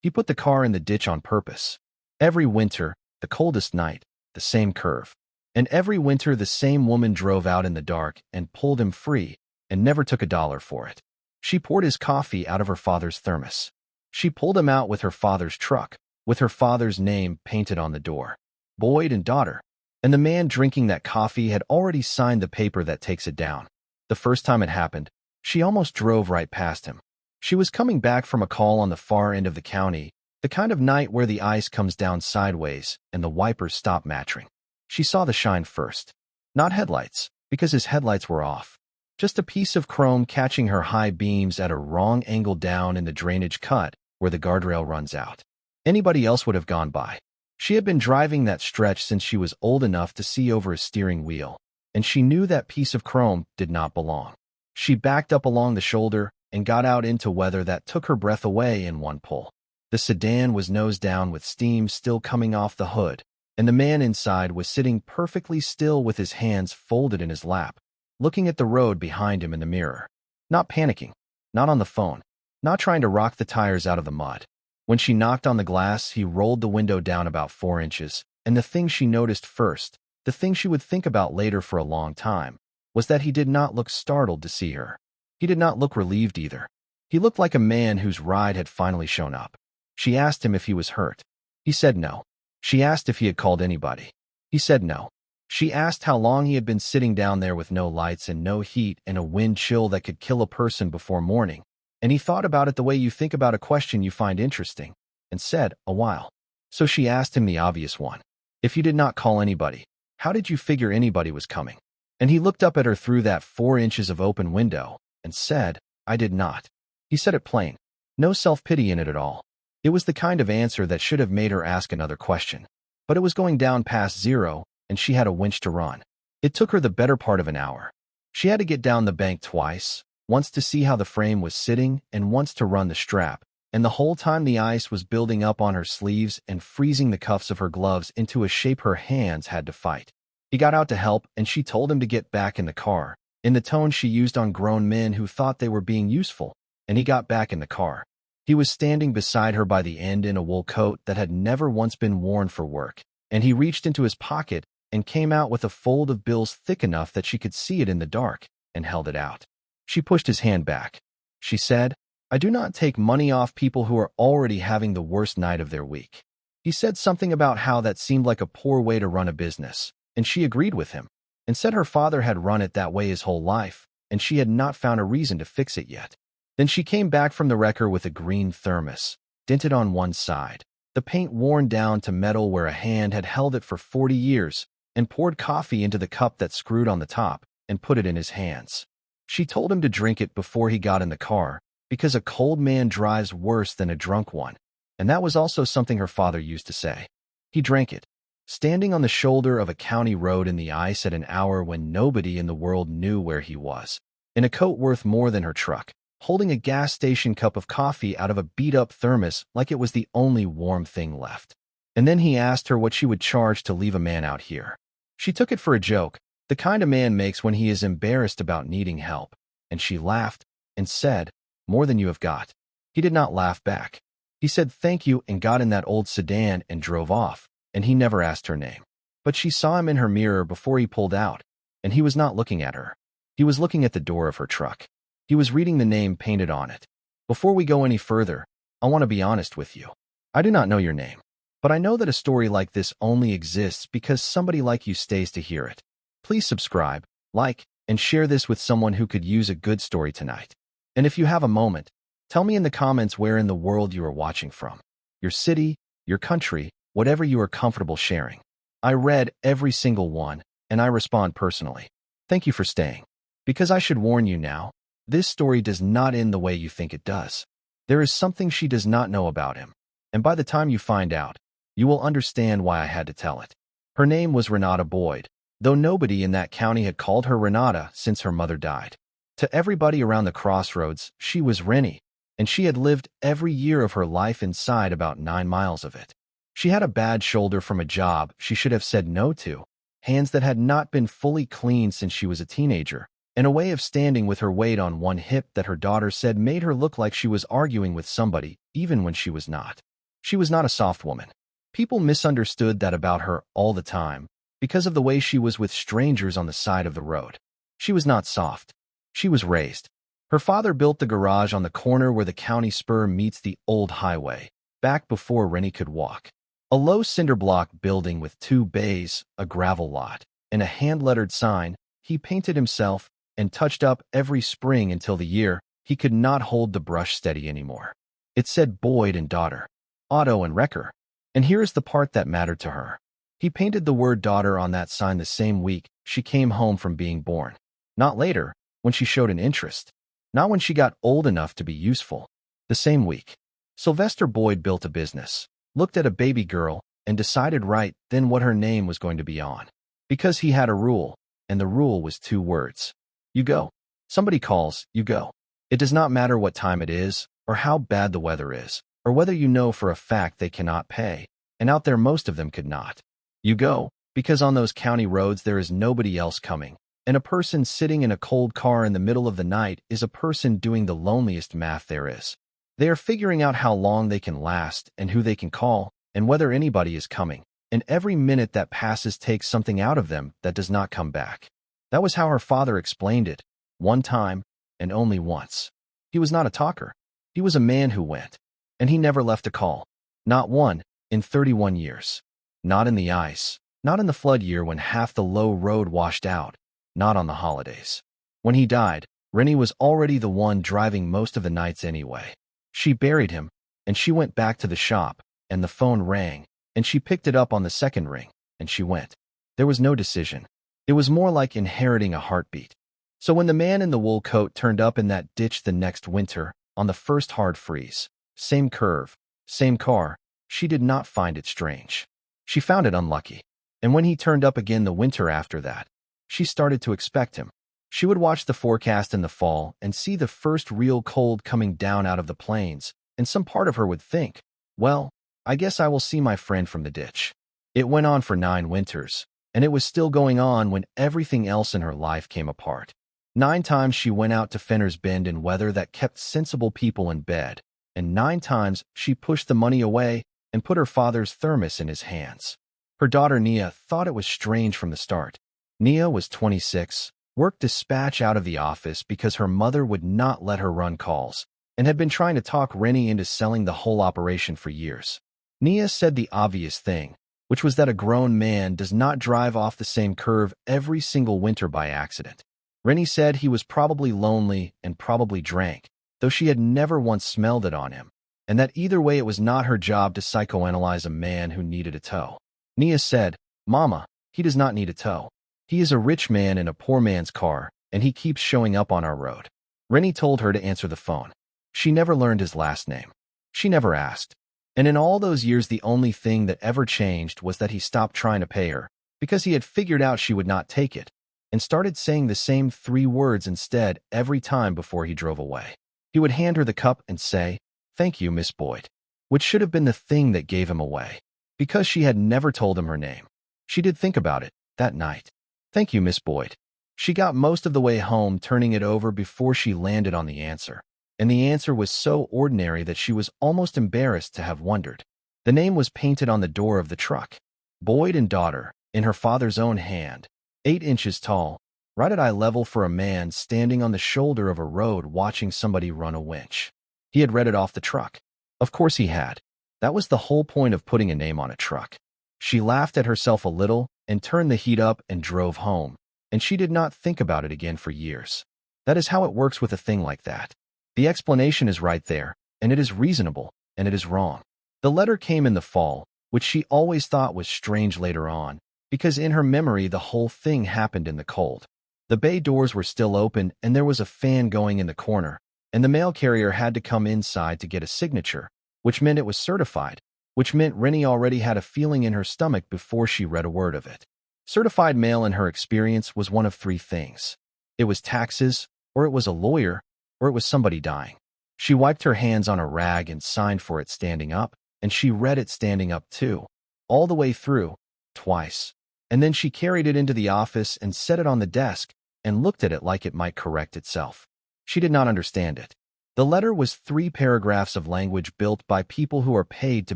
He put the car in the ditch on purpose. Every winter, the coldest night, the same curve. And every winter the same woman drove out in the dark and pulled him free and never took a dollar for it. She poured his coffee out of her father's thermos. She pulled him out with her father's truck, with her father's name painted on the door. Boyd and daughter. And the man drinking that coffee had already signed the paper that takes it down. The first time it happened, she almost drove right past him. She was coming back from a call on the far end of the county, the kind of night where the ice comes down sideways and the wipers stop matching. She saw the shine first. Not headlights, because his headlights were off. Just a piece of chrome catching her high beams at a wrong angle down in the drainage cut where the guardrail runs out. Anybody else would have gone by. She had been driving that stretch since she was old enough to see over a steering wheel, and she knew that piece of chrome did not belong. She backed up along the shoulder and got out into weather that took her breath away in one pull. The sedan was nose down with steam still coming off the hood, and the man inside was sitting perfectly still with his hands folded in his lap, looking at the road behind him in the mirror. Not panicking, not on the phone, not trying to rock the tires out of the mud. When she knocked on the glass, he rolled the window down about 4 inches, and the thing she noticed first, the thing she would think about later for a long time, was that he did not look startled to see her. He did not look relieved either. He looked like a man whose ride had finally shown up. She asked him if he was hurt. He said no. She asked if he had called anybody. He said no. She asked how long he had been sitting down there with no lights and no heat and a wind chill that could kill a person before morning. And he thought about it the way you think about a question you find interesting, and said, a while. So she asked him the obvious one. If you did not call anybody, how did you figure anybody was coming? And he looked up at her through that 4 inches of open window and said, I did not. He said it plain. No self-pity in it at all. It was the kind of answer that should have made her ask another question. But it was going down past 0, and she had a winch to run. It took her the better part of an hour. She had to get down the bank twice, once to see how the frame was sitting and once to run the strap, and the whole time the ice was building up on her sleeves and freezing the cuffs of her gloves into a shape her hands had to fight. He got out to help, and she told him to get back in the car, in the tone she used on grown men who thought they were being useful, and he got back in the car. He was standing beside her by the end in a wool coat that had never once been worn for work, and he reached into his pocket and came out with a fold of bills thick enough that she could see it in the dark, and held it out. She pushed his hand back. She said, I do not take money off people who are already having the worst night of their week. He said something about how that seemed like a poor way to run a business, and she agreed with him, and said her father had run it that way his whole life, and she had not found a reason to fix it yet. Then she came back from the wrecker with a green thermos, dented on one side, the paint worn down to metal where a hand had held it for 40 years, and poured coffee into the cup that screwed on the top, and put it in his hands. She told him to drink it before he got in the car, because a cold man drives worse than a drunk one, and that was also something her father used to say. He drank it, standing on the shoulder of a county road in the ice at an hour when nobody in the world knew where he was, in a coat worth more than her truck, holding a gas station cup of coffee out of a beat-up thermos like it was the only warm thing left. And then he asked her what she would charge to leave a man out here. She took it for a joke, the kind a man makes when he is embarrassed about needing help, and she laughed and said, more than you have got. He did not laugh back. He said thank you and got in that old sedan and drove off, and he never asked her name. But she saw him in her mirror before he pulled out, and he was not looking at her. He was looking at the door of her truck. He was reading the name painted on it. Before we go any further, I want to be honest with you. I do not know your name, but I know that a story like this only exists because somebody like you stays to hear it. Please subscribe, like, and share this with someone who could use a good story tonight. And if you have a moment, tell me in the comments where in the world you are watching from. Your city, your country, whatever you are comfortable sharing. I read every single one, and I respond personally. Thank you for staying. Because I should warn you now, this story does not end the way you think it does. There is something she does not know about him, and by the time you find out, you will understand why I had to tell it. Her name was Rennie Boyd, though nobody in that county had called her Renata since her mother died. To everybody around the crossroads, she was Rennie, and she had lived every year of her life inside about 9 miles of it. She had a bad shoulder from a job she should have said no to, hands that had not been fully cleaned since she was a teenager, and a way of standing with her weight on one hip that her daughter said made her look like she was arguing with somebody, even when she was not. She was not a soft woman. People misunderstood that about her all the time because of the way she was with strangers on the side of the road. She was not soft. She was raised. Her father built the garage on the corner where the county spur meets the old highway, back before Rennie could walk. A low cinder block building with 2 bays, a gravel lot, and a hand-lettered sign he painted himself and touched up every spring until the year he could not hold the brush steady anymore. It said Boyd and daughter, Otto and Wrecker. And here's the part that mattered to her. He painted the word daughter on that sign the same week she came home from being born. Not later, when she showed an interest. Not when she got old enough to be useful. The same week. Sylvester Boyd built a business, looked at a baby girl, and decided right then what her name was going to be on. Because he had a rule, and the rule was 2 words. You go. Somebody calls, you go. It does not matter what time it is, or how bad the weather is, or whether you know for a fact they cannot pay, and out there most of them could not. You go, because on those county roads there is nobody else coming, and a person sitting in a cold car in the middle of the night is a person doing the loneliest math there is. They are figuring out how long they can last, and who they can call, and whether anybody is coming, and every minute that passes takes something out of them that does not come back. That was how her father explained it, one time, and only once. He was not a talker. He was a man who went. And he never left a call. Not one, in 31 years. Not in the ice. Not in the flood year when half the low road washed out. Not on the holidays. When he died, Rennie was already the one driving most of the nights anyway. She buried him, and she went back to the shop, and the phone rang, and she picked it up on the second ring, and she went. There was no decision. It was more like inheriting a heartbeat. So when the man in the wool coat turned up in that ditch the next winter, on the first hard freeze, same curve, same car, she did not find it strange. She found it unlucky. And when he turned up again the winter after that, she started to expect him. She would watch the forecast in the fall and see the first real cold coming down out of the plains, and some part of her would think, well, I guess I will see my friend from the ditch. It went on for 9 winters, and it was still going on when everything else in her life came apart. 9 times she went out to Fenner's Bend in weather that kept sensible people in bed, and 9 times she pushed the money away and put her father's thermos in his hands. Her daughter Nia thought it was strange from the start. Nia was 26, worked dispatch out of the office because her mother would not let her run calls, and had been trying to talk Rennie into selling the whole operation for years. Nia said the obvious thing, which was that a grown man does not drive off the same curve every single winter by accident. Rennie said he was probably lonely and probably drank, though she had never once smelled it on him, and that either way it was not her job to psychoanalyze a man who needed a tow. Nia said, Mama, he does not need a tow. He is a rich man in a poor man's car, and he keeps showing up on our road. Rennie told her to answer the phone. She never learned his last name. She never asked. And in all those years the only thing that ever changed was that he stopped trying to pay her, because he had figured out she would not take it, and started saying the same 3 words instead every time before he drove away. He would hand her the cup and say, Thank you, Miss Boyd, which should have been the thing that gave him away, because she had never told him her name. She did think about it, that night. Thank you, Miss Boyd. She got most of the way home turning it over before she landed on the answer, and the answer was so ordinary that she was almost embarrassed to have wondered. The name was painted on the door of the truck. Boyd and daughter, in her father's own hand, 8 inches tall, right at eye level for a man standing on the shoulder of a road watching somebody run a winch. He had read it off the truck. Of course he had. That was the whole point of putting a name on a truck. She laughed at herself a little and turned the heat up and drove home, and she did not think about it again for years. That is how it works with a thing like that. The explanation is right there, and it is reasonable, and it is wrong. The letter came in the fall, which she always thought was strange later on, because in her memory the whole thing happened in the cold. The bay doors were still open, and there was a fan going in the corner, and the mail carrier had to come inside to get a signature, which meant it was certified, which meant Rennie already had a feeling in her stomach before she read a word of it. Certified mail in her experience was one of 3 things. It was taxes, or it was a lawyer, or it was somebody dying. She wiped her hands on a rag and signed for it standing up, and she read it standing up too, all the way through, twice. And then she carried it into the office and set it on the desk and looked at it like it might correct itself. She did not understand it. The letter was 3 paragraphs of language built by people who are paid to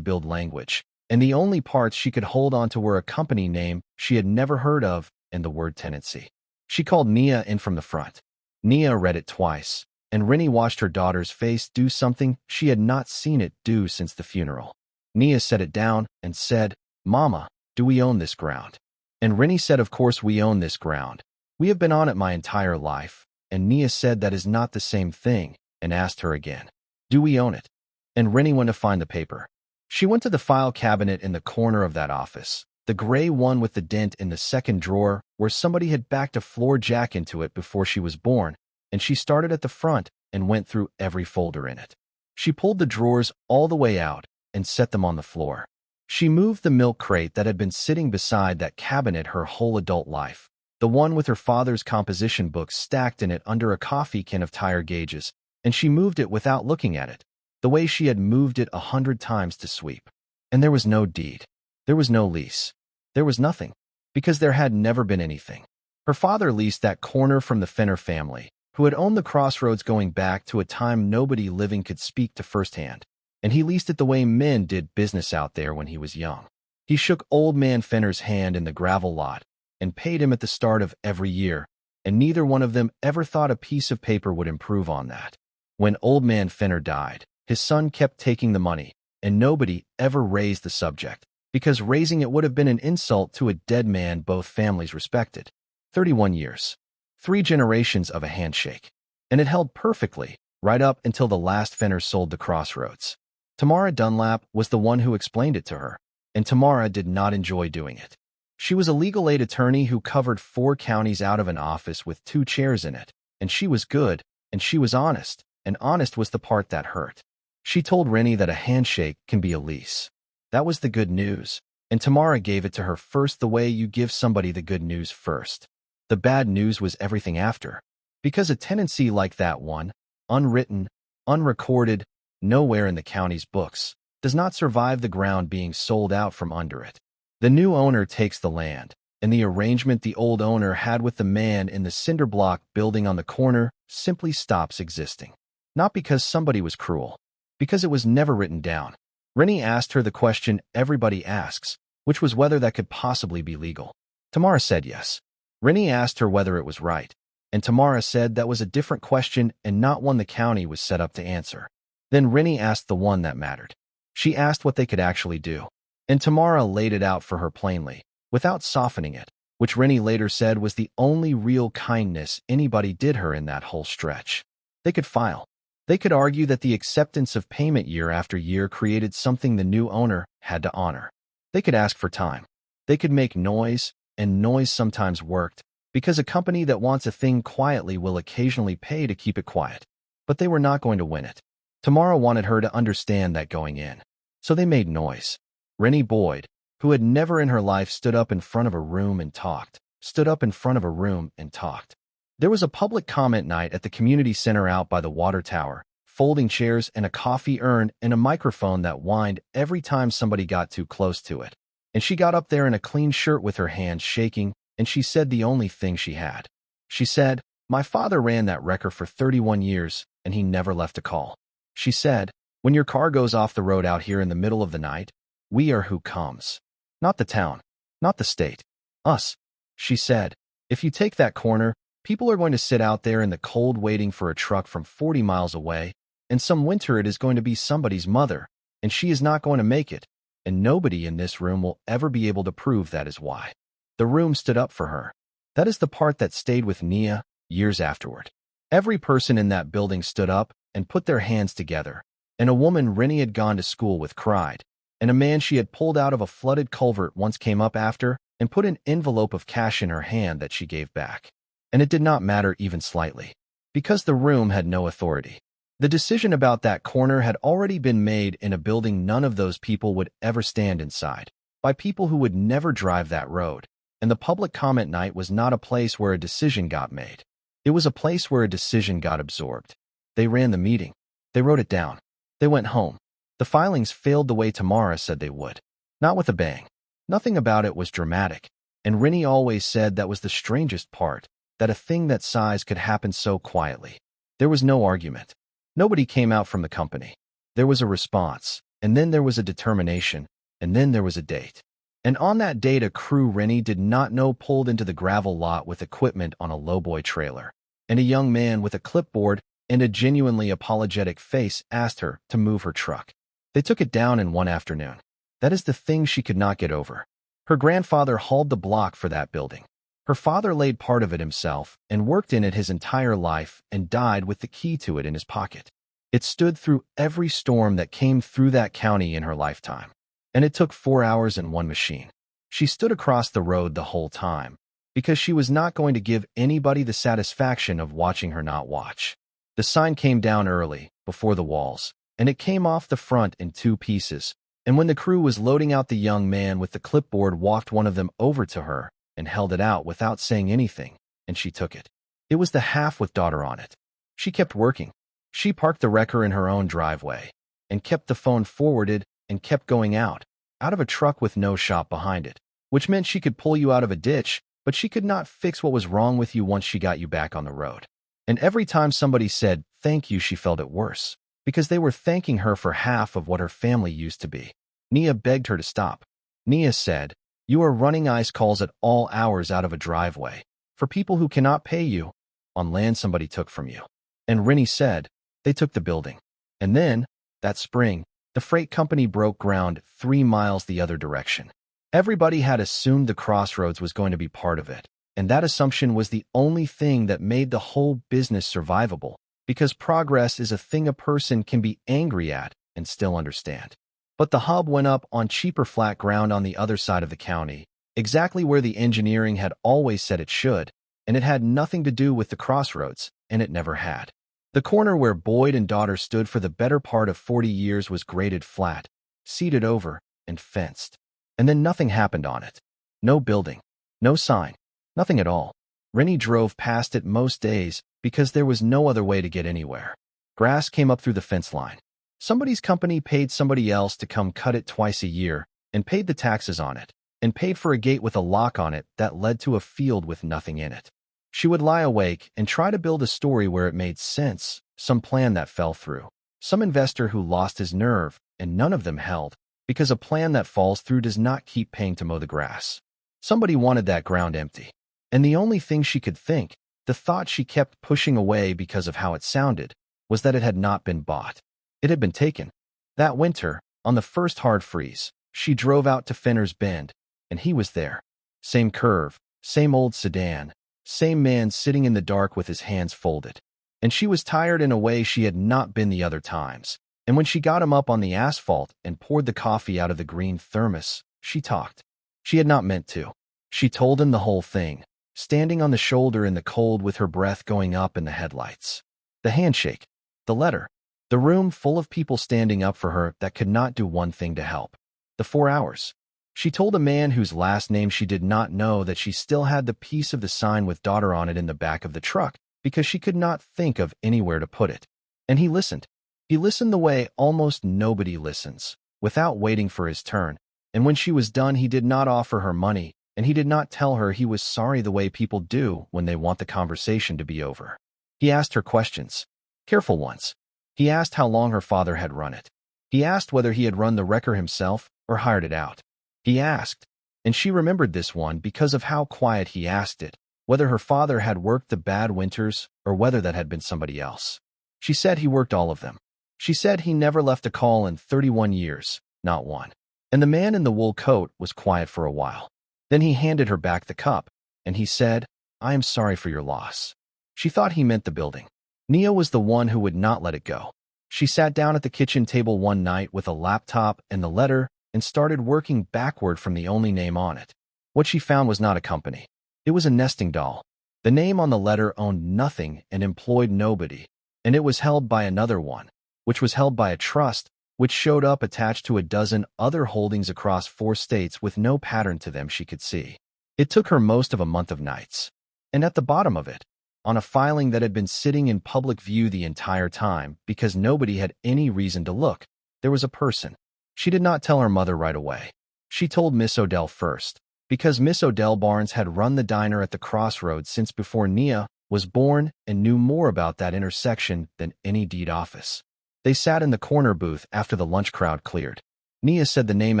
build language, and the only parts she could hold on to were a company name she had never heard of and the word tenancy. She called Nia in from the front. Nia read it twice, and Rennie watched her daughter's face do something she had not seen it do since the funeral. Nia set it down and said, "Mama, do we own this ground?" And Rennie said, "Of course we own this ground. We have been on it my entire life." And Nia said, "That is not the same thing," and asked her again, "Do we own it?" And Rennie went to find the paper. She went to the file cabinet in the corner of that office, the gray one with the dent in the second drawer where somebody had backed a floor jack into it before she was born, and she started at the front and went through every folder in it. She pulled the drawers all the way out and set them on the floor. She moved the milk crate that had been sitting beside that cabinet her whole adult life, the one with her father's composition books stacked in it under a coffee can of tire gauges, and she moved it without looking at it, the way she had moved it 100 times to sweep. And there was no deed. There was no lease. There was nothing, because there had never been anything. Her father leased that corner from the Fenner family, who had owned the crossroads going back to a time nobody living could speak to firsthand, and he leased it the way men did business out there when he was young. He shook old man Fenner's hand in the gravel lot and paid him at the start of every year, and neither one of them ever thought a piece of paper would improve on that. When old man Fenner died, his son kept taking the money, and nobody ever raised the subject, because raising it would have been an insult to a dead man both families respected. 31 years. 3 generations of a handshake. And it held perfectly, right up until the last Fenner sold the crossroads. Tamara Dunlap was the one who explained it to her, and Tamara did not enjoy doing it. She was a legal aid attorney who covered 4 counties out of an office with 2 chairs in it, and she was good, and she was honest, and honest was the part that hurt. She told Rennie that a handshake can be a lease. That was the good news, and Tamara gave it to her first the way you give somebody the good news first. The bad news was everything after, because a tenancy like that one, unwritten, unrecorded, nowhere in the county's books, does not survive the ground being sold out from under it. The new owner takes the land, and the arrangement the old owner had with the man in the cinder block building on the corner simply stops existing. Not because somebody was cruel, because it was never written down. Rennie asked her the question everybody asks, which was whether that could possibly be legal. Tamara said yes. Rennie asked her whether it was right, and Tamara said that was a different question and not one the county was set up to answer. Then Rennie asked the one that mattered. She asked what they could actually do, and Tamara laid it out for her plainly, without softening it, which Rennie later said was the only real kindness anybody did her in that whole stretch. They could file. They could argue that the acceptance of payment year after year created something the new owner had to honor. They could ask for time. They could make noise, and noise sometimes worked, because a company that wants a thing quietly will occasionally pay to keep it quiet. But they were not going to win it. Tamara wanted her to understand that going in. So they made noise. Rennie Boyd, who had never in her life stood up in front of a room and talked, stood up in front of a room and talked. There was a public comment night at the community center out by the water tower, folding chairs and a coffee urn and a microphone that whined every time somebody got too close to it. And she got up there in a clean shirt with her hands shaking, and she said the only thing she had. She said, "My father ran that wrecker for 31 years, and he never left a call." She said, "When your car goes off the road out here in the middle of the night, we are who comes. Not the town, not the state. Us." She said, "If you take that corner, people are going to sit out there in the cold waiting for a truck from 40 miles away, and some winter it is going to be somebody's mother, and she is not going to make it, and nobody in this room will ever be able to prove that is why." The room stood up for her. That is the part that stayed with Nia years afterward. Every person in that building stood up and put their hands together, and a woman Rennie had gone to school with cried, and a man she had pulled out of a flooded culvert once came up after and put an envelope of cash in her hand that she gave back. And it did not matter even slightly, because the room had no authority. The decision about that corner had already been made in a building none of those people would ever stand inside, by people who would never drive that road, and the public comment night was not a place where a decision got made. It was a place where a decision got absorbed. They ran the meeting. They wrote it down. They went home. The filings failed the way Tamara said they would. Not with a bang. Nothing about it was dramatic, and Rennie always said that was the strangest part, that a thing that size could happen so quietly. There was no argument. Nobody came out from the company. There was a response, and then there was a determination, and then there was a date. And on that date, a crew Rennie did not know pulled into the gravel lot with equipment on a lowboy trailer, and a young man with a clipboard and a genuinely apologetic face asked her to move her truck. They took it down in one afternoon. That is the thing she could not get over. Her grandfather hauled the block for that building. Her father laid part of it himself and worked in it his entire life and died with the key to it in his pocket. It stood through every storm that came through that county in her lifetime. And it took 4 hours and one machine. She stood across the road the whole time because she was not going to give anybody the satisfaction of watching her not watch. The sign came down early, before the walls, and it came off the front in 2 pieces. And when the crew was loading out, the young man with the clipboard walked one of them over to her and held it out without saying anything, and she took it. It was the half with daughter on it. She kept working. She parked the wrecker in her own driveway and kept the phone forwarded and kept going out of a truck with no shop behind it, which meant she could pull you out of a ditch, but she could not fix what was wrong with you once she got you back on the road. And every time somebody said thank you, she felt it worse, because they were thanking her for half of what her family used to be. Nia begged her to stop. Nia said, "You are running ice calls at all hours out of a driveway for people who cannot pay you on land somebody took from you." And Rennie said, "They took the building." And then, that spring, the freight company broke ground 3 miles the other direction. Everybody had assumed the crossroads was going to be part of it, and that assumption was the only thing that made the whole business survivable, because progress is a thing a person can be angry at and still understand. But the hub went up on cheaper flat ground on the other side of the county, exactly where the engineering had always said it should, and it had nothing to do with the crossroads, and it never had. The corner where Boyd and daughter stood for the better part of 40 years was graded flat, seeded over, and fenced. And then nothing happened on it. No building, no sign, nothing at all. Rennie drove past it most days because there was no other way to get anywhere. Grass came up through the fence line. Somebody's company paid somebody else to come cut it twice a year and paid the taxes on it and paid for a gate with a lock on it that led to a field with nothing in it. She would lie awake and try to build a story where it made sense, some plan that fell through, some investor who lost his nerve, and none of them held, because a plan that falls through does not keep paying to mow the grass. Somebody wanted that ground empty. And the only thing she could think, the thought she kept pushing away because of how it sounded, was that it had not been bought. It had been taken. That winter, on the first hard freeze, she drove out to Fenner's Bend, and he was there. Same curve, same old sedan, same man sitting in the dark with his hands folded. And she was tired in a way she had not been the other times. And when she got him up on the asphalt and poured the coffee out of the green thermos, she talked. She had not meant to. She told him the whole thing, standing on the shoulder in the cold with her breath going up in the headlights. The handshake, the letter, the room full of people standing up for her that could not do one thing to help. The 4 hours. She told a man whose last name she did not know that she still had the piece of the sign with daughter on it in the back of the truck because she could not think of anywhere to put it. And he listened. He listened the way almost nobody listens, without waiting for his turn. And when she was done, he did not offer her money, and he did not tell her he was sorry the way people do when they want the conversation to be over. He asked her questions, careful ones. He asked how long her father had run it. He asked whether he had run the wrecker himself or hired it out. He asked, and she remembered this one because of how quiet he asked it, whether her father had worked the bad winters or whether that had been somebody else. She said he worked all of them. She said he never left a call in 31 years, not one. And the man in the wool coat was quiet for a while. Then he handed her back the cup, and he said, "I am sorry for your loss." She thought he meant the building. Nia was the one who would not let it go. She sat down at the kitchen table one night with a laptop and the letter and started working backward from the only name on it. What she found was not a company. It was a nesting doll. The name on the letter owned nothing and employed nobody, and it was held by another one, which was held by a trust, which showed up attached to a dozen other holdings across 4 states with no pattern to them she could see. It took her most of a month of nights. And at the bottom of it, on a filing that had been sitting in public view the entire time because nobody had any reason to look, there was a person. She did not tell her mother right away. She told Miss Odell first, because Miss Odell Barnes had run the diner at the crossroads since before Nia was born and knew more about that intersection than any deed office. They sat in the corner booth after the lunch crowd cleared. Nia said the name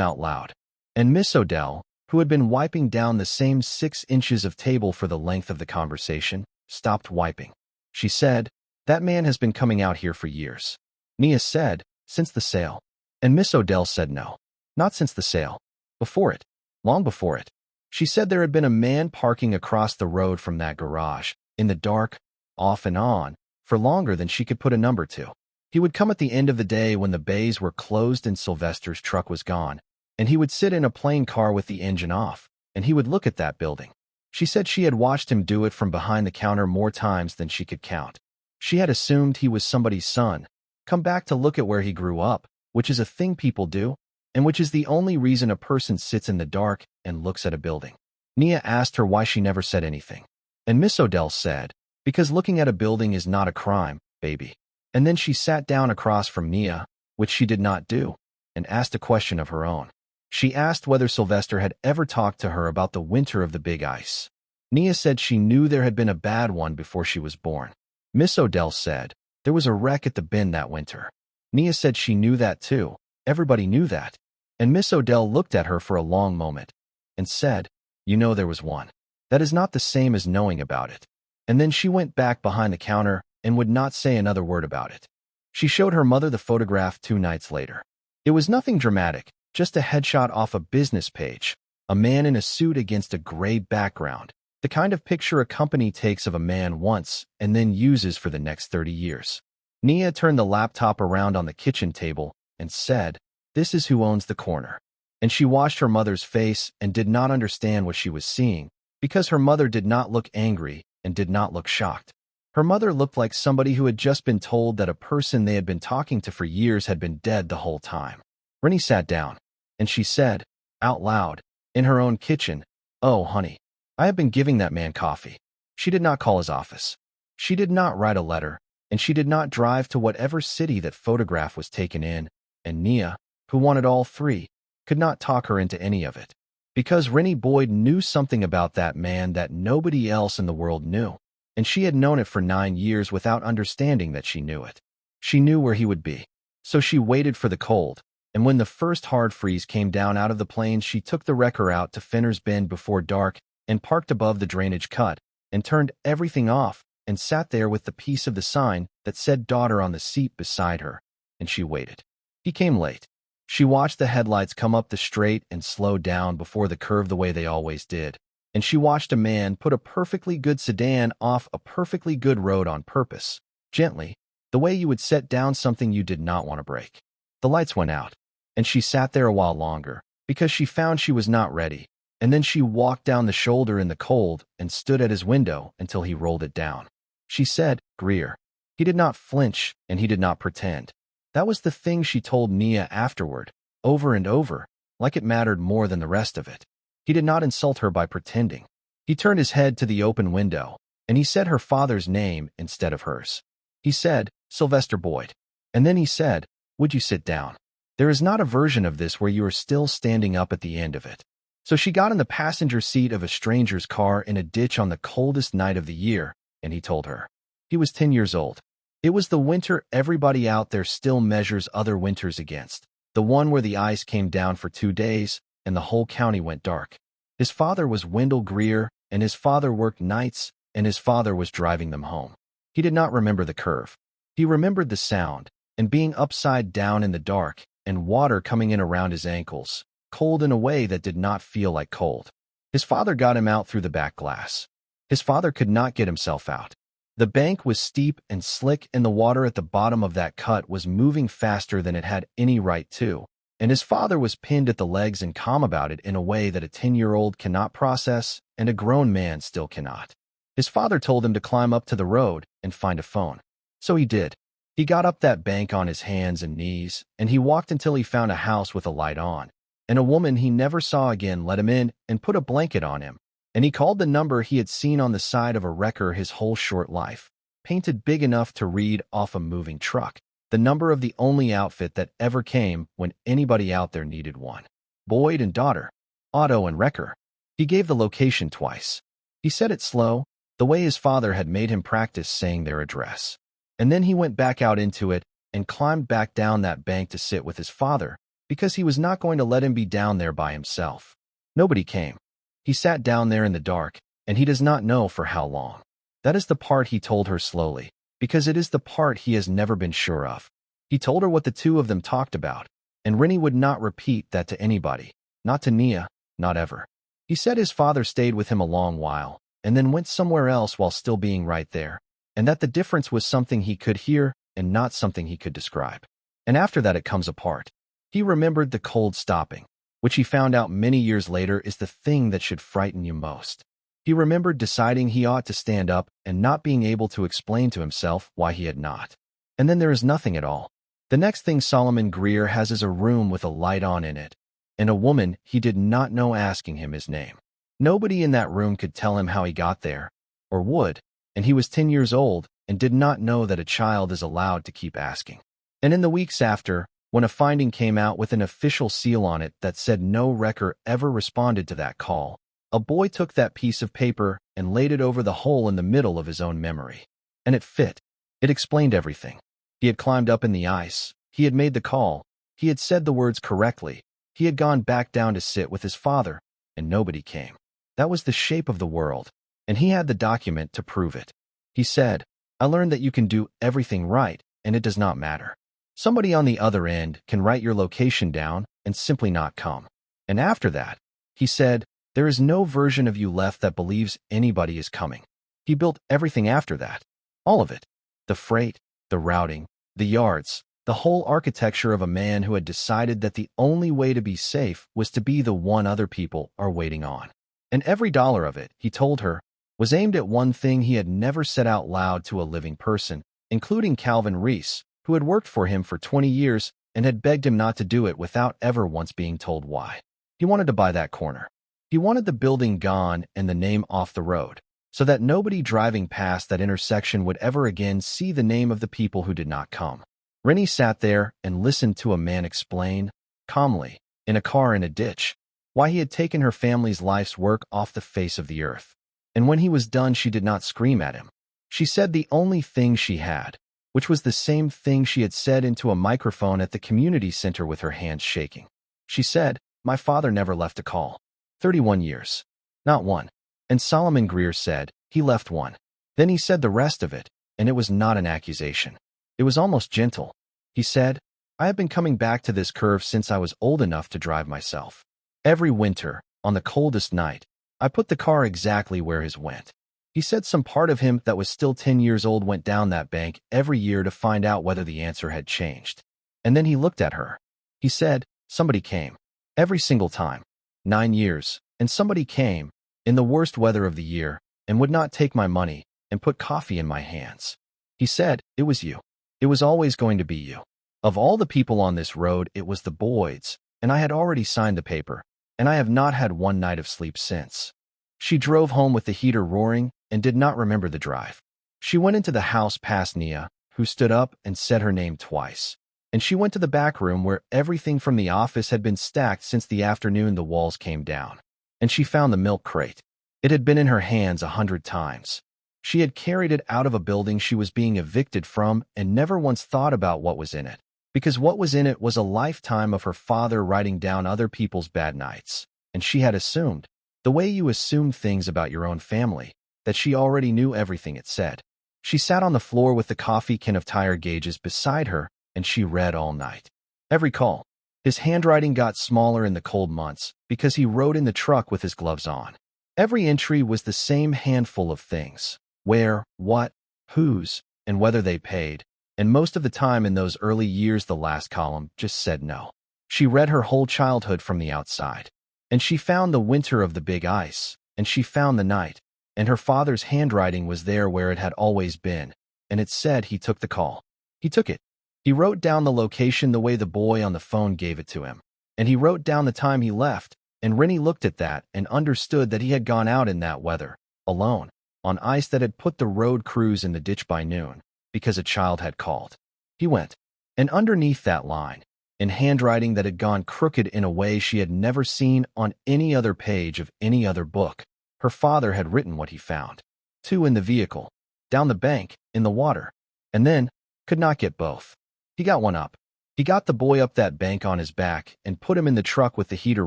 out loud, and Miss Odell, who had been wiping down the same 6 inches of table for the length of the conversation, stopped wiping. She said, "That man has been coming out here for years." Nia said, "Since the sale." And Miss Odell said no. Not since the sale. Before it. Long before it. She said there had been a man parking across the road from that garage, in the dark, off and on, for longer than she could put a number to. He would come at the end of the day when the bays were closed and Sylvester's truck was gone, and he would sit in a plain car with the engine off, and he would look at that building. She said she had watched him do it from behind the counter more times than she could count. She had assumed he was somebody's son, come back to look at where he grew up, which is a thing people do, and which is the only reason a person sits in the dark and looks at a building. Nia asked her why she never said anything. And Miss Odell said, "Because looking at a building is not a crime, baby." And then she sat down across from Nia, which she did not do, and asked a question of her own. She asked whether Sylvester had ever talked to her about the winter of the big ice. Nia said she knew there had been a bad one before she was born. Miss Odell said, "There was a wreck at the bin that winter." Nia said she knew that too. Everybody knew that. And Miss Odell looked at her for a long moment and said, "You know there was one. That is not the same as knowing about it." And then she went back behind the counter and would not say another word about it. She showed her mother the photograph 2 nights later. It was nothing dramatic, just a headshot off a business page, a man in a suit against a gray background, the kind of picture a company takes of a man once and then uses for the next 30 years. Nia turned the laptop around on the kitchen table and said, "This is who owns the corner." And she watched her mother's face and did not understand what she was seeing, because her mother did not look angry and did not look shocked. Her mother looked like somebody who had just been told that a person they had been talking to for years had been dead the whole time. Rennie sat down, and she said, out loud, in her own kitchen, "Oh, honey, I have been giving that man coffee." She did not call his office. She did not write a letter, and she did not drive to whatever city that photograph was taken in, and Nia, who wanted all 3, could not talk her into any of it. Because Rennie Boyd knew something about that man that nobody else in the world knew, and she had known it for 9 years without understanding that she knew it. She knew where he would be. So she waited for the cold, and when the first hard freeze came down out of the plains, she took the wrecker out to Fenner's Bend before dark and parked above the drainage cut and turned everything off and sat there with the piece of the sign that said daughter on the seat beside her, and she waited. He came late. She watched the headlights come up the straight and slow down before the curve the way they always did, and she watched a man put a perfectly good sedan off a perfectly good road on purpose, gently, the way you would set down something you did not want to break. The lights went out, and she sat there a while longer, because she found she was not ready, and then she walked down the shoulder in the cold and stood at his window until he rolled it down. She said, "Grier." He did not flinch, and he did not pretend. That was the thing she told Nia afterward, over and over, like it mattered more than the rest of it. He did not insult her by pretending. He turned his head to the open window, and he said her father's name instead of hers. He said, "Sylvester Boyd." And then he said, "Would you sit down? There is not a version of this where you are still standing up at the end of it." So she got in the passenger seat of a stranger's car in a ditch on the coldest night of the year, and he told her. He was 10 years old. It was the winter everybody out there still measures other winters against, the one where the ice came down for 2 days and the whole county went dark. His father was Wendell Grier, and his father worked nights, and his father was driving them home. He did not remember the curve. He remembered the sound, and being upside down in the dark, and water coming in around his ankles, cold in a way that did not feel like cold. His father got him out through the back glass. His father could not get himself out. The bank was steep and slick, and the water at the bottom of that cut was moving faster than it had any right to, and his father was pinned at the legs and calm about it in a way that a 10-year-old cannot process and a grown man still cannot. His father told him to climb up to the road and find a phone. So he did. He got up that bank on his hands and knees, and he walked until he found a house with a light on, and a woman he never saw again let him in and put a blanket on him. And he called the number he had seen on the side of a wrecker his whole short life, painted big enough to read off a moving truck, the number of the only outfit that ever came when anybody out there needed one. Boyd and daughter, auto and wrecker. He gave the location twice. He said it slow, the way his father had made him practice saying their address. And then he went back out into it and climbed back down that bank to sit with his father, because he was not going to let him be down there by himself. Nobody came. He sat down there in the dark, and he does not know for how long. That is the part he told her slowly, because it is the part he has never been sure of. He told her what the two of them talked about, and Rennie would not repeat that to anybody, not to Nia, not ever. He said his father stayed with him a long while, and then went somewhere else while still being right there, and that the difference was something he could hear and not something he could describe. And after that it comes apart. He remembered the cold stopping, which he found out many years later is the thing that should frighten you most. He remembered deciding he ought to stand up and not being able to explain to himself why he had not. And then there is nothing at all. The next thing Solomon Grier has is a room with a light on in it, and a woman he did not know asking him his name. Nobody in that room could tell him how he got there, or would, and he was 10 years old and did not know that a child is allowed to keep asking. And in the weeks after, when a finding came out with an official seal on it that said no wrecker ever responded to that call, a boy took that piece of paper and laid it over the hole in the middle of his own memory. And it fit. It explained everything. He had climbed up in the ice. He had made the call. He had said the words correctly. He had gone back down to sit with his father, and nobody came. That was the shape of the world, and he had the document to prove it. He said, "I learned that you can do everything right, and it does not matter. Somebody on the other end can write your location down and simply not come." And after that, he said, "There is no version of you left that believes anybody is coming." He built everything after that. All of it. The freight, the routing, the yards, the whole architecture of a man who had decided that the only way to be safe was to be the one other people are waiting on. And every dollar of it, he told her, was aimed at one thing he had never said out loud to a living person, including Calvin Reese, who had worked for him for 20 years and had begged him not to do it without ever once being told why. He wanted to buy that corner. He wanted the building gone and the name off the road, so that nobody driving past that intersection would ever again see the name of the people who did not come. Rennie sat there and listened to a man explain, calmly, in a car in a ditch, why he had taken her family's life's work off the face of the earth. And when he was done, she did not scream at him. She said the only thing she had, which was the same thing she had said into a microphone at the community center with her hands shaking. She said, "My father never left a call. 31 years. Not one." And Solomon Grier said, "He left one." Then he said the rest of it, and it was not an accusation. It was almost gentle. He said, "I have been coming back to this curve since I was old enough to drive myself. Every winter, on the coldest night, I put the car exactly where his went." He said some part of him that was still 10 years old went down that bank every year to find out whether the answer had changed. And then he looked at her. He said, "Somebody came. Every single time. 9 years, and somebody came, in the worst weather of the year, and would not take my money and put coffee in my hands." He said, "It was you. It was always going to be you. Of all the people on this road, it was the Boyds, and I had already signed the paper, and I have not had one night of sleep since." She drove home with the heater roaring and did not remember the drive. She went into the house past Nia, who stood up and said her name twice. And she went to the back room where everything from the office had been stacked since the afternoon the walls came down. And she found the milk crate. It had been in her hands 100 times. She had carried it out of a building she was being evicted from and never once thought about what was in it, because what was in it was a lifetime of her father writing down other people's bad nights. And she had assumed, the way you assume things about your own family, that she already knew everything it said. She sat on the floor with the coffee can of tire gauges beside her, and she read all night. Every call. His handwriting got smaller in the cold months because he rode in the truck with his gloves on. Every entry was the same handful of things: where, what, whose, and whether they paid. And most of the time in those early years the last column just said no. She read her whole childhood from the outside. And she found the winter of the big ice, and she found the night. And her father's handwriting was there where it had always been, and it said he took the call. He took it. He wrote down the location the way the boy on the phone gave it to him. And he wrote down the time he left, and Rennie looked at that and understood that he had gone out in that weather, alone, on ice that had put the road crews in the ditch by noon, because a child had called. He went. And underneath that line, in handwriting that had gone crooked in a way she had never seen on any other page of any other book, her father had written what he found. 2 in the vehicle, down the bank, in the water, and then could not get both. He got one up. He got the boy up that bank on his back and put him in the truck with the heater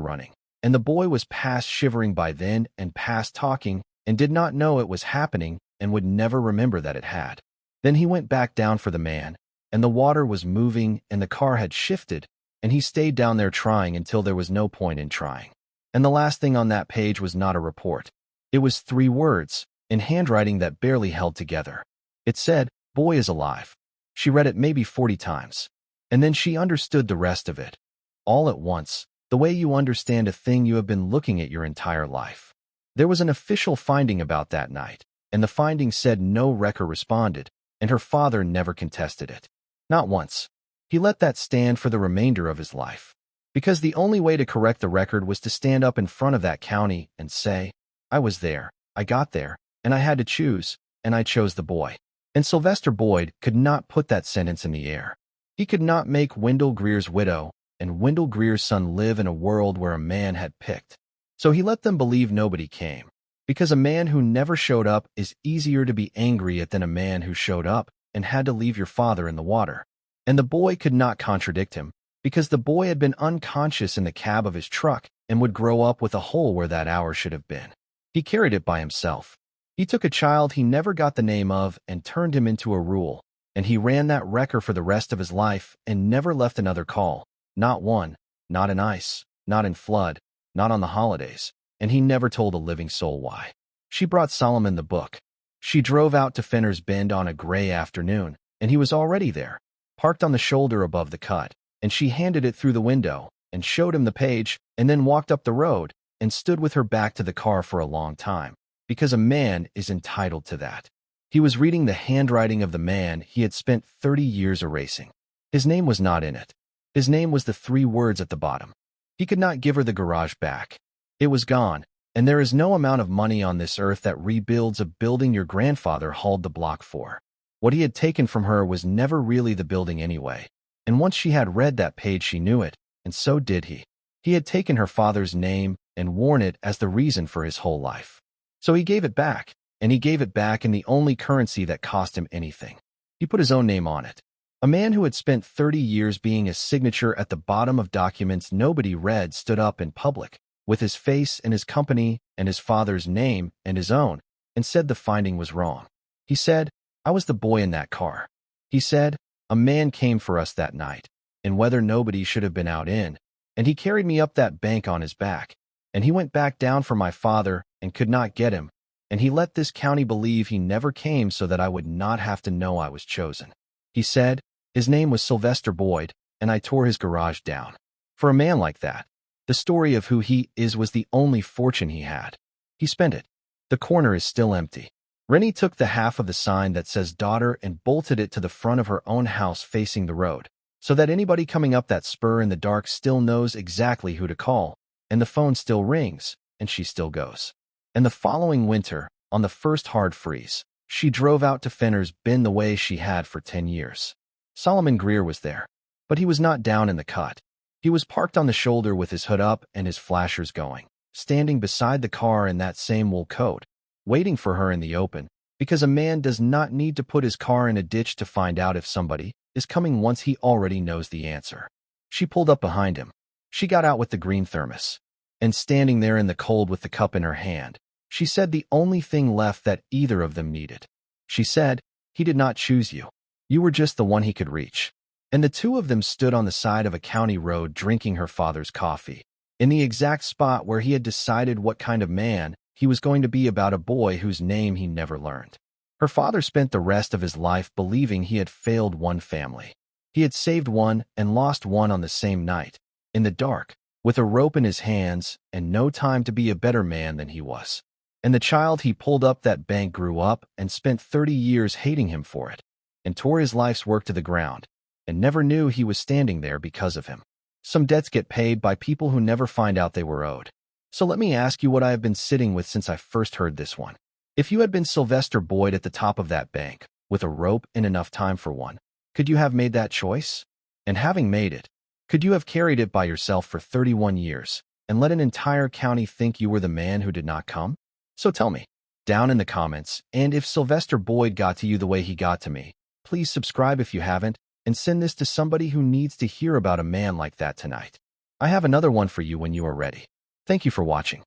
running, and the boy was past shivering by then and past talking and did not know it was happening and would never remember that it had. Then he went back down for the man, and the water was moving and the car had shifted, and he stayed down there trying until there was no point in trying. And the last thing on that page was not a report. It was 3 words, in handwriting that barely held together. It said, "Boy is alive." She read it maybe 40 times. And then she understood the rest of it. All at once, the way you understand a thing you have been looking at your entire life. There was an official finding about that night, and the finding said no wrecker responded, and her father never contested it. Not once. He let that stand for the remainder of his life. Because the only way to correct the record was to stand up in front of that county and say, "I was there, I got there, and I had to choose, and I chose the boy." And Sylvester Boyd could not put that sentence in the air. He could not make Wendell Grier's widow and Wendell Grier's son live in a world where a man had picked. So he let them believe nobody came. Because a man who never showed up is easier to be angry at than a man who showed up and had to leave your father in the water. And the boy could not contradict him, because the boy had been unconscious in the cab of his truck and would grow up with a hole where that hour should have been. He carried it by himself. He took a child he never got the name of and turned him into a rule. And he ran that wrecker for the rest of his life and never left another call. Not one, not in ice, not in flood, not on the holidays. And he never told a living soul why. She brought Solomon the book. She drove out to Fenner's Bend on a gray afternoon, and he was already there, parked on the shoulder above the cut, and she handed it through the window and showed him the page and then walked up the road and stood with her back to the car for a long time, because a man is entitled to that. He was reading the handwriting of the man he had spent 30 years erasing. His name was not in it. His name was the 3 words at the bottom. He could not give her the garage back. It was gone, and there is no amount of money on this earth that rebuilds a building your grandfather hauled the block for. What he had taken from her was never really the building anyway, and once she had read that page she knew it, and so did he. He had taken her father's name and worn it as the reason for his whole life. So he gave it back. And he gave it back in the only currency that cost him anything. He put his own name on it. A man who had spent 30 years being a signature at the bottom of documents nobody read stood up in public, with his face and his company and his father's name and his own, and said the finding was wrong. He said, "I was the boy in that car." He said, "A man came for us that night, and whether nobody should have been out in, and he carried me up that bank on his back, and he went back down for my father and could not get him. And he let this county believe he never came so that I would not have to know I was chosen." He said, his name was Sylvester Boyd, and I tore his garage down. For a man like that, the story of who he is was the only fortune he had. He spent it. The corner is still empty. Rennie took the half of the sign that says daughter and bolted it to the front of her own house facing the road, so that anybody coming up that spur in the dark still knows exactly who to call, and the phone still rings, and she still goes. And the following winter, on the first hard freeze, she drove out to Fenner's Bend the way she had for 10 years. Solomon Grier was there, but he was not down in the cut. He was parked on the shoulder with his hood up and his flashers going, standing beside the car in that same wool coat, waiting for her in the open, because a man does not need to put his car in a ditch to find out if somebody is coming once he already knows the answer. She pulled up behind him. She got out with the green thermos, and standing there in the cold with the cup in her hand, she said the only thing left that either of them needed. She said, "He did not choose you. You were just the one he could reach." And the 2 of them stood on the side of a county road drinking her father's coffee, in the exact spot where he had decided what kind of man he was going to be about a boy whose name he never learned. Her father spent the rest of his life believing he had failed one family. He had saved one and lost one on the same night, in the dark, with a rope in his hands and no time to be a better man than he was. And the child he pulled up that bank grew up and spent 30 years hating him for it, and tore his life's work to the ground, and never knew he was standing there because of him. Some debts get paid by people who never find out they were owed. So let me ask you what I have been sitting with since I first heard this one. If you had been Sylvester Boyd at the top of that bank, with a rope and enough time for one, could you have made that choice? And having made it, could you have carried it by yourself for 31 years, and let an entire county think you were the man who did not come? So tell me, down in the comments, and if Sylvester Boyd got to you the way he got to me, please subscribe if you haven't, and send this to somebody who needs to hear about a man like that tonight. I have another one for you when you are ready. Thank you for watching.